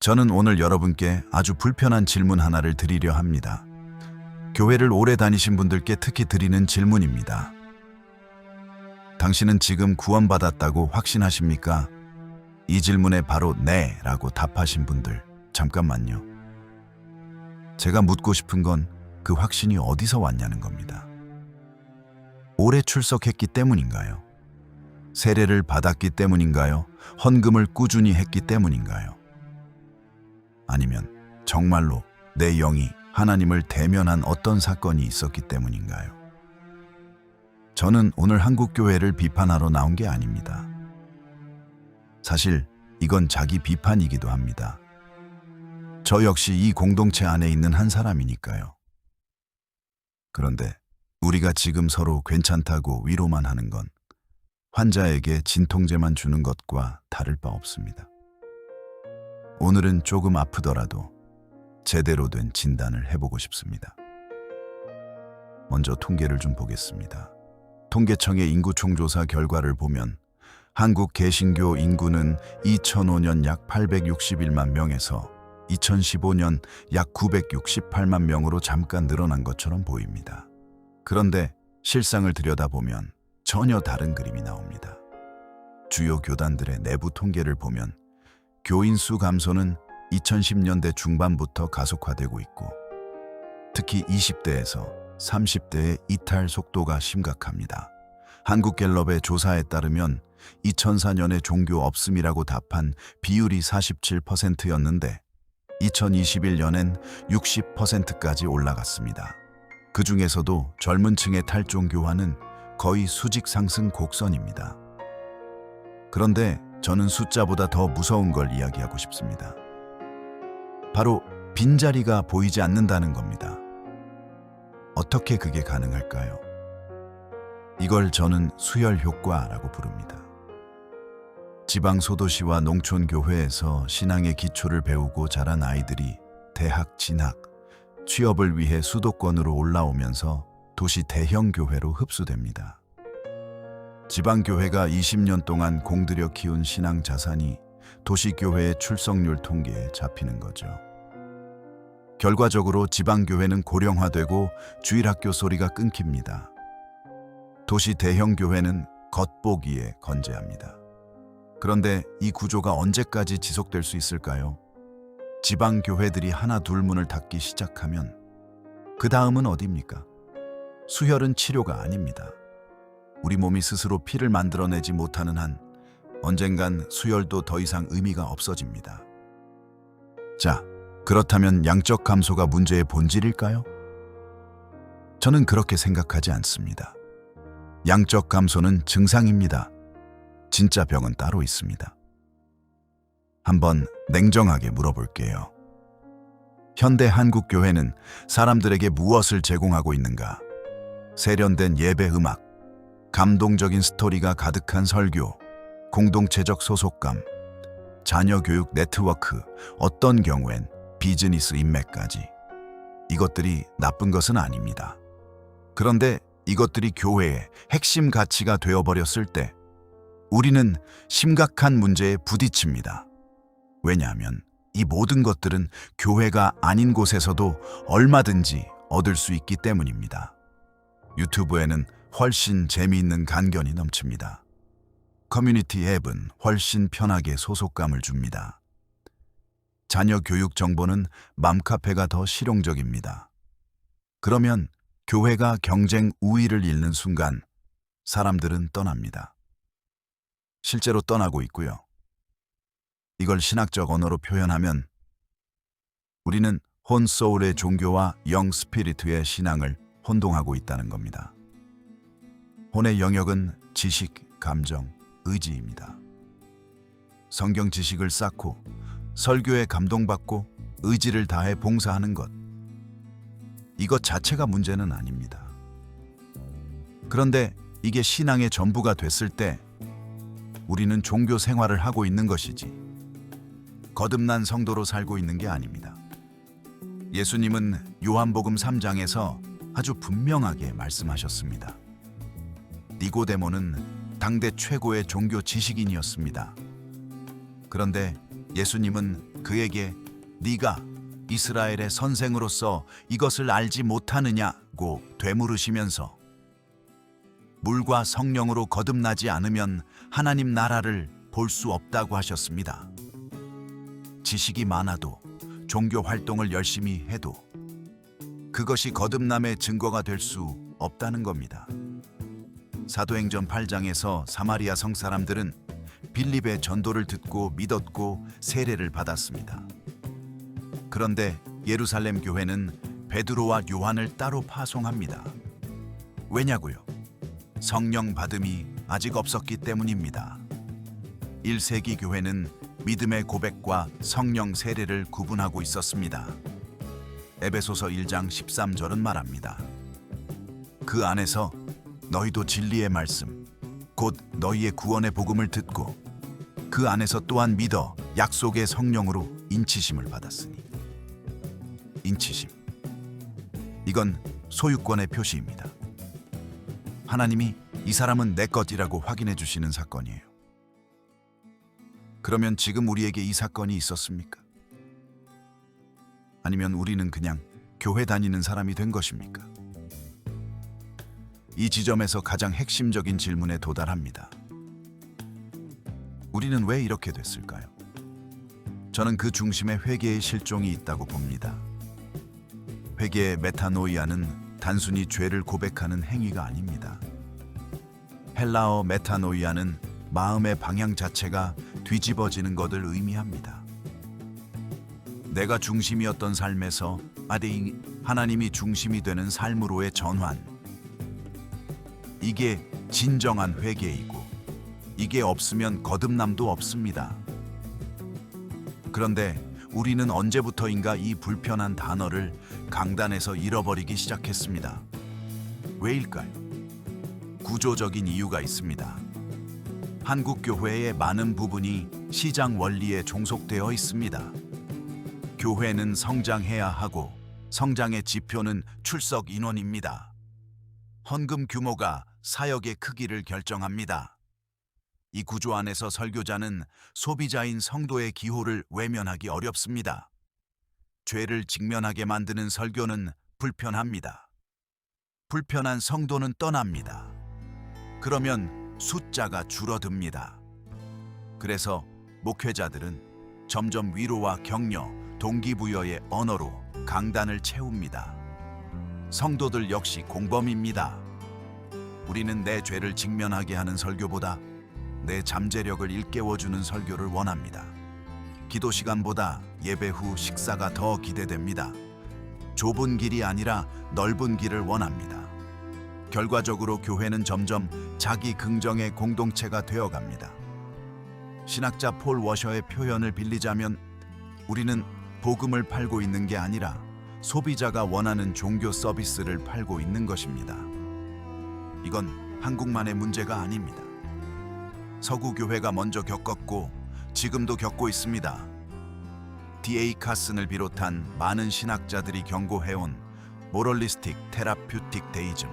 저는 오늘 여러분께 아주 불편한 질문 하나를 드리려 합니다. 교회를 오래 다니신 분들께 특히 드리는 질문입니다. 당신은 지금 구원받았다고 확신하십니까? 이 질문에 바로 네 라고 답하신 분들, 잠깐만요. 제가 묻고 싶은 건 그 확신이 어디서 왔냐는 겁니다. 오래 출석했기 때문인가요? 세례를 받았기 때문인가요? 헌금을 꾸준히 했기 때문인가요? 아니면 정말로 내 영이 하나님을 대면한 어떤 사건이 있었기 때문인가요? 저는 오늘 한국교회를 비판하러 나온 게 아닙니다. 사실 이건 자기 비판이기도 합니다. 저 역시 이 공동체 안에 있는 한 사람이니까요. 그런데 우리가 지금 서로 괜찮다고 위로만 하는 건 환자에게 진통제만 주는 것과 다를 바 없습니다. 오늘은 조금 아프더라도 제대로 된 진단을 해보고 싶습니다. 먼저 통계를 좀 보겠습니다. 통계청의 인구총조사 결과를 보면 한국 개신교 인구는 2005년 약 861만 명에서 2015년 약 968만 명으로 잠깐 늘어난 것처럼 보입니다. 그런데 실상을 들여다보면 전혀 다른 그림이 나옵니다. 주요 교단들의 내부 통계를 보면 교인 수 감소는 2010년대 중반부터 가속화되고 있고 특히 20대에서 30대의 이탈 속도가 심각합니다. 한국갤럽의 조사에 따르면 2004년에 종교 없음이라고 답한 비율이 47%였는데 2021년엔 60%까지 올라갔습니다. 그 중에서도 젊은 층의 탈종교화는 거의 수직 상승 곡선입니다. 그런데 저는 숫자보다 더 무서운 걸 이야기하고 싶습니다. 바로 빈자리가 보이지 않는다는 겁니다. 어떻게 그게 가능할까요? 이걸 저는 수혈 효과라고 부릅니다. 지방 소도시와 농촌 교회에서 신앙의 기초를 배우고 자란 아이들이 대학 진학, 취업을 위해 수도권으로 올라오면서 도시 대형 교회로 흡수됩니다. 지방 교회가 20년 동안 공들여 키운 신앙 자산이 도시 교회의 출석률 통계에 잡히는 거죠. 결과적으로 지방 교회는 고령화되고 주일학교 소리가 끊깁니다. 도시 대형 교회는 겉보기에 건재합니다. 그런데 이 구조가 언제까지 지속될 수 있을까요? 지방 교회들이 하나 둘 문을 닫기 시작하면 그 다음은 어디입니까? 수혈은 치료가 아닙니다. 우리 몸이 스스로 피를 만들어내지 못하는 한 언젠간 수혈도 더 이상 의미가 없어집니다. 자, 그렇다면 양적 감소가 문제의 본질일까요? 저는 그렇게 생각하지 않습니다. 양적 감소는 증상입니다. 진짜 병은 따로 있습니다. 한번 냉정하게 물어볼게요. 현대 한국 교회는 사람들에게 무엇을 제공하고 있는가? 세련된 예배 음악, 감동적인 스토리가 가득한 설교, 공동체적 소속감, 자녀 교육 네트워크, 어떤 경우엔 비즈니스 인맥까지. 이것들이 나쁜 것은 아닙니다. 그런데 이것들이 교회의 핵심 가치가 되어버렸을 때 우리는 심각한 문제에 부딪힙니다. 왜냐하면 이 모든 것들은 교회가 아닌 곳에서도 얼마든지 얻을 수 있기 때문입니다. 유튜브에는 훨씬 재미있는 간견이 넘칩니다. 커뮤니티 앱은 훨씬 편하게 소속감을 줍니다. 자녀 교육 정보는 맘카페가 더 실용적입니다. 그러면 교회가 경쟁 우위를 잃는 순간 사람들은 떠납니다. 실제로 떠나고 있고요. 이걸 신학적 언어로 표현하면 우리는 혼 소울의 종교와 영 스피리트의 신앙을 혼동하고 있다는 겁니다. 혼의 영역은 지식, 감정, 의지입니다. 성경 지식을 쌓고 설교에 감동받고 의지를 다해 봉사하는 것. 이것 자체가 문제는 아닙니다. 그런데 이게 신앙의 전부가 됐을 때 우리는 종교 생활을 하고 있는 것이지 거듭난 성도로 살고 있는 게 아닙니다. 예수님은 요한복음 3장에서 아주 분명하게 말씀하셨습니다. 니고데모는 당대 최고의 종교 지식인이었습니다. 그런데 예수님은 그에게 네가 이스라엘의 선생으로서 이것을 알지 못하느냐고 되물으시면서 물과 성령으로 거듭나지 않으면 하나님 나라를 볼 수 없다고 하셨습니다. 지식이 많아도 종교 활동을 열심히 해도 그것이 거듭남의 증거가 될 수 없다는 겁니다. 사도행전 8장에서 사마리아 성 사람들은 빌립의 전도를 듣고 믿었고 세례를 받았습니다. 그런데 예루살렘 교회는 베드로와 요한을 따로 파송합니다. 왜냐고요? 성령 받음이 아직 없었기 때문입니다. 1세기 교회는 믿음의 고백과 성령 세례를 구분하고 있었습니다. 에베소서 1장 13절은 말합니다. 그 안에서 너희도 진리의 말씀, 곧 너희의 구원의 복음을 듣고 그 안에서 또한 믿어 약속의 성령으로 인치심을 받았으니. 인치심. 이건 소유권의 표시입니다. 하나님이 이 사람은 내 것이라고 확인해 주시는 사건이에요. 그러면 지금 우리에게 이 사건이 있었습니까? 아니면 우리는 그냥 교회 다니는 사람이 된 것입니까? 이 지점에서 가장 핵심적인 질문에 도달합니다. 우리는 왜 이렇게 됐을까요? 저는 그 중심에 회개의 실종이 있다고 봅니다. 회개의 메타노이아는 단순히 죄를 고백하는 행위가 아닙니다. 헬라어 메타노이아는 마음의 방향 자체가 뒤집어지는 것을 의미합니다. 내가 중심이었던 삶에서 하나님이 중심이 되는 삶으로의 전환. 이게 진정한 회개이고 이게 없으면 거듭남도 없습니다. 그런데 우리는 언제부터인가 이 불편한 단어를 강단에서 잃어버리기 시작했습니다. 왜일까요? 구조적인 이유가 있습니다. 한국 교회의 많은 부분이 시장 원리에 종속되어 있습니다. 교회는 성장해야 하고 성장의 지표는 출석 인원입니다. 헌금 규모가 사역의 크기를 결정합니다. 이 구조 안에서 설교자는 소비자인 성도의 기호를 외면하기 어렵습니다. 죄를 직면하게 만드는 설교는 불편합니다. 불편한 성도는 떠납니다. 그러면 숫자가 줄어듭니다. 그래서 목회자들은 점점 위로와 격려, 동기부여의 언어로 강단을 채웁니다. 성도들 역시 공범입니다. 우리는 내 죄를 직면하게 하는 설교보다 내 잠재력을 일깨워주는 설교를 원합니다. 기도 시간보다 예배 후 식사가 더 기대됩니다. 좁은 길이 아니라 넓은 길을 원합니다. 결과적으로 교회는 점점 자기 긍정의 공동체가 되어갑니다. 신학자 폴 워셔의 표현을 빌리자면 우리는 복음을 팔고 있는 게 아니라 소비자가 원하는 종교 서비스를 팔고 있는 것입니다. 이건 한국만의 문제가 아닙니다. 서구 교회가 먼저 겪었고 지금도 겪고 있습니다. D.A. 카슨을 비롯한 많은 신학자들이 경고해온 모럴리스틱 테라퓨틱 데이즘,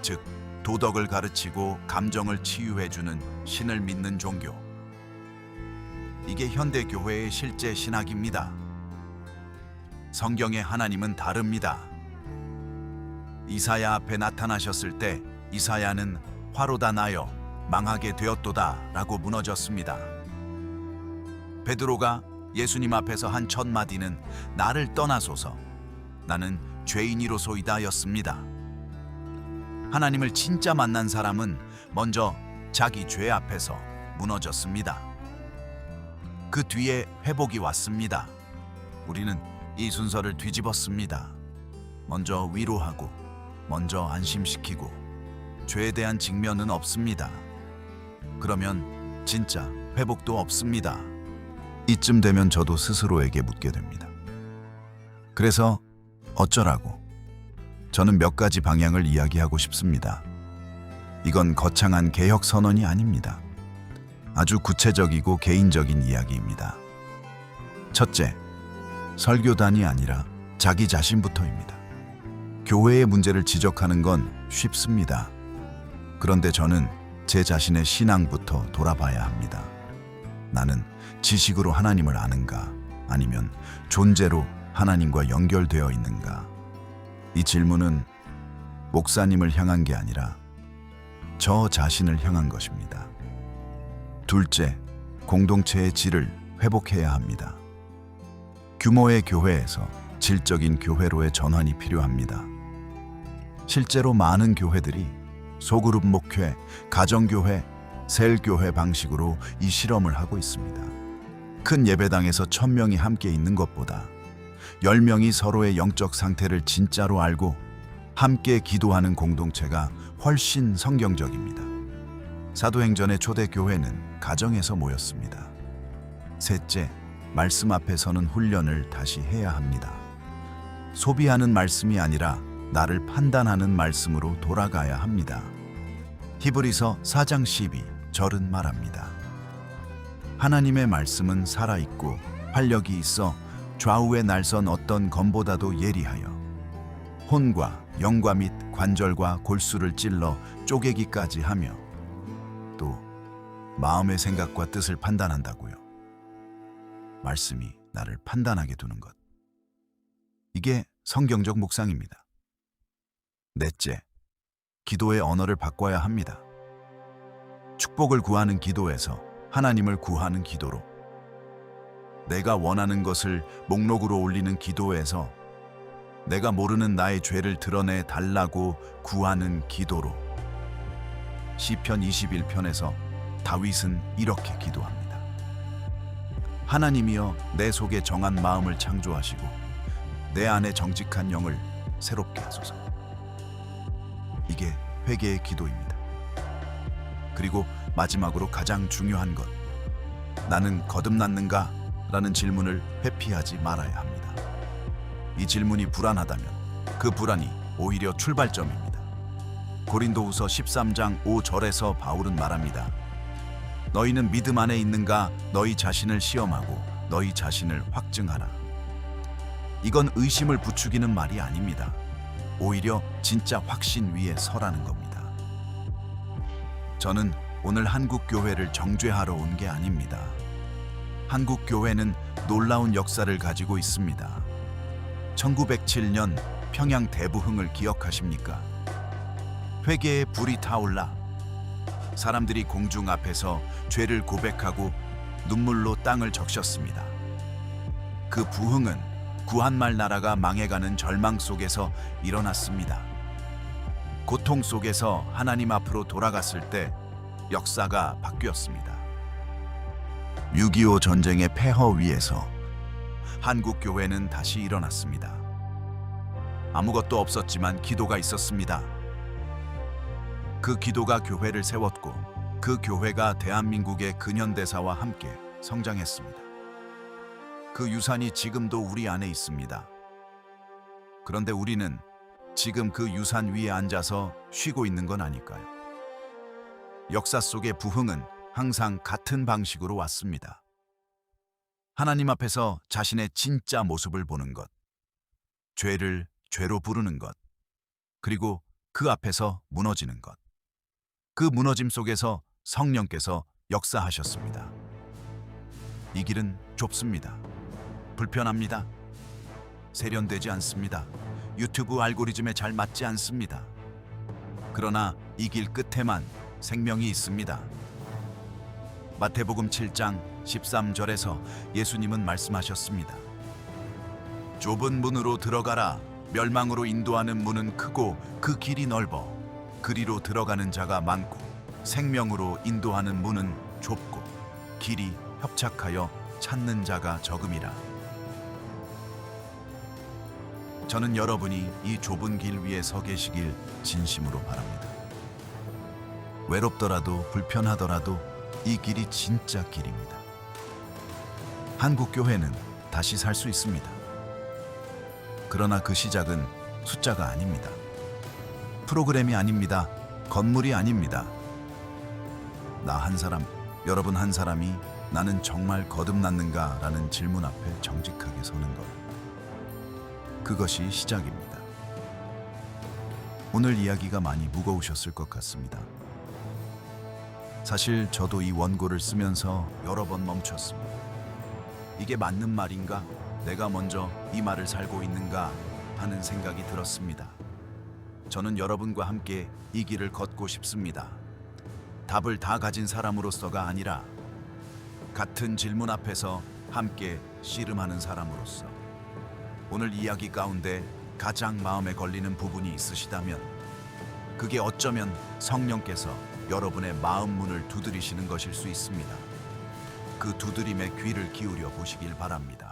즉 도덕을 가르치고 감정을 치유해주는 신을 믿는 종교. 이게 현대 교회의 실제 신학입니다. 성경의 하나님은 다릅니다. 이사야 앞에 나타나셨을 때 이사야는 화로다 나여 망하게 되었도다 라고 무너졌습니다. 베드로가 예수님 앞에서 한 첫 마디는 나를 떠나소서 나는 죄인이로소이다 였습니다. 하나님을 진짜 만난 사람은 먼저 자기 죄 앞에서 무너졌습니다. 그 뒤에 회복이 왔습니다. 우리는 이 순서를 뒤집었습니다. 먼저 위로하고 먼저 안심시키고 죄에 대한 직면은 없습니다. 그러면 진짜 회복도 없습니다. 이쯤 되면 저도 스스로에게 묻게 됩니다. 그래서 어쩌라고? 저는 몇 가지 방향을 이야기하고 싶습니다. 이건 거창한 개혁 선언이 아닙니다. 아주 구체적이고 개인적인 이야기입니다. 첫째, 설교단이 아니라 자기 자신부터입니다. 교회의 문제를 지적하는 건 쉽습니다. 그런데 저는 제 자신의 신앙부터 돌아봐야 합니다. 나는 지식으로 하나님을 아는가? 아니면 존재로 하나님과 연결되어 있는가? 이 질문은 목사님을 향한 게 아니라 저 자신을 향한 것입니다. 둘째, 공동체의 질을 회복해야 합니다. 규모의 교회에서 질적인 교회로의 전환이 필요합니다. 실제로 많은 교회들이 소그룹 목회, 가정교회, 셀교회 방식으로 이 실험을 하고 있습니다. 큰 예배당에서 1000명이 함께 있는 것보다 10명이 서로의 영적 상태를 진짜로 알고 함께 기도하는 공동체가 훨씬 성경적입니다. 사도행전의 초대 교회는 가정에서 모였습니다. 셋째, 말씀 앞에 서는 훈련을 다시 해야 합니다. 소비하는 말씀이 아니라 나를 판단하는 말씀으로 돌아가야 합니다. 히브리서 4장 12 절은 말합니다. 하나님의 말씀은 살아있고 활력이 있어 좌우에 날선 어떤 검보다도 예리하여 혼과 영과 및 관절과 골수를 찔러 쪼개기까지 하며 또 마음의 생각과 뜻을 판단한다고요. 말씀이 나를 판단하게 두는 것. 이게 성경적 묵상입니다. 넷째, 기도의 언어를 바꿔야 합니다. 축복을 구하는 기도에서 하나님을 구하는 기도로, 내가 원하는 것을 목록으로 올리는 기도에서 내가 모르는 나의 죄를 드러내 달라고 구하는 기도로. 시편 21편에서 다윗은 이렇게 기도합니다. 하나님이여 내 속에 정한 마음을 창조하시고 내 안에 정직한 영을 새롭게 하소서. 이게 회개의 기도입니다. 그리고 마지막으로 가장 중요한 것, 나는 거듭났는가? 라는 질문을 회피하지 말아야 합니다. 이 질문이 불안하다면 그 불안이 오히려 출발점입니다. 고린도후서 13장 5절에서 바울은 말합니다. 너희는 믿음 안에 있는가? 너희 자신을 시험하고 너희 자신을 확증하라. 이건 의심을 부추기는 말이 아닙니다. 오히려 진짜 확신 위에 서라는 겁니다. 저는 오늘 한국 교회를 정죄하러 온 게 아닙니다. 한국 교회는 놀라운 역사를 가지고 있습니다. 1907년 평양 대부흥을 기억하십니까? 회개의 불이 타올라 사람들이 공중 앞에서 죄를 고백하고 눈물로 땅을 적셨습니다. 그 부흥은 구한말 나라가 망해가는 절망 속에서 일어났습니다. 고통 속에서 하나님 앞으로 돌아갔을 때 역사가 바뀌었습니다. 6.25 전쟁의 폐허 위에서 한국 교회는 다시 일어났습니다. 아무것도 없었지만 기도가 있었습니다. 그 기도가 교회를 세웠고 그 교회가 대한민국의 근현대사와 함께 성장했습니다. 그 유산이 지금도 우리 안에 있습니다. 그런데 우리는 지금 그 유산 위에 앉아서 쉬고 있는 건 아닐까요? 역사 속의 부흥은 항상 같은 방식으로 왔습니다. 하나님 앞에서 자신의 진짜 모습을 보는 것, 죄를 죄로 부르는 것, 그리고 그 앞에서 무너지는 것. 그 무너짐 속에서 성령께서 역사하셨습니다. 이 길은 좁습니다. 불편합니다. 세련되지 않습니다. 유튜브 알고리즘에 잘 맞지 않습니다. 그러나 이 길 끝에만 생명이 있습니다. 마태복음 7장 13절에서 예수님은 말씀하셨습니다. 좁은 문으로 들어가라. 멸망으로 인도하는 문은 크고 그 길이 넓어 그리로 들어가는 자가 많고 생명으로 인도하는 문은 좁고 길이 협착하여 찾는 자가 적음이라. 저는 여러분이 이 좁은 길 위에 서 계시길 진심으로 바랍니다. 외롭더라도 불편하더라도 이 길이 진짜 길입니다. 한국 교회는 다시 살 수 있습니다. 그러나 그 시작은 숫자가 아닙니다. 프로그램이 아닙니다. 건물이 아닙니다. 나 한 사람, 여러분 한 사람이 나는 정말 거듭났는가? 라는 질문 앞에 정직하게 서는 것. 그것이 시작입니다. 오늘 이야기가 많이 무거우셨을 것 같습니다. 사실 저도 이 원고를 쓰면서 여러 번 멈췄습니다. 이게 맞는 말인가? 내가 먼저 이 말을 살고 있는가? 하는 생각이 들었습니다. 저는 여러분과 함께 이 길을 걷고 싶습니다. 답을 다 가진 사람으로서가 아니라 같은 질문 앞에서 함께 씨름하는 사람으로서. 오늘 이야기 가운데 가장 마음에 걸리는 부분이 있으시다면 그게 어쩌면 성령께서 여러분의 마음 문을 두드리시는 것일 수 있습니다. 그 두드림에 귀를 기울여 보시길 바랍니다.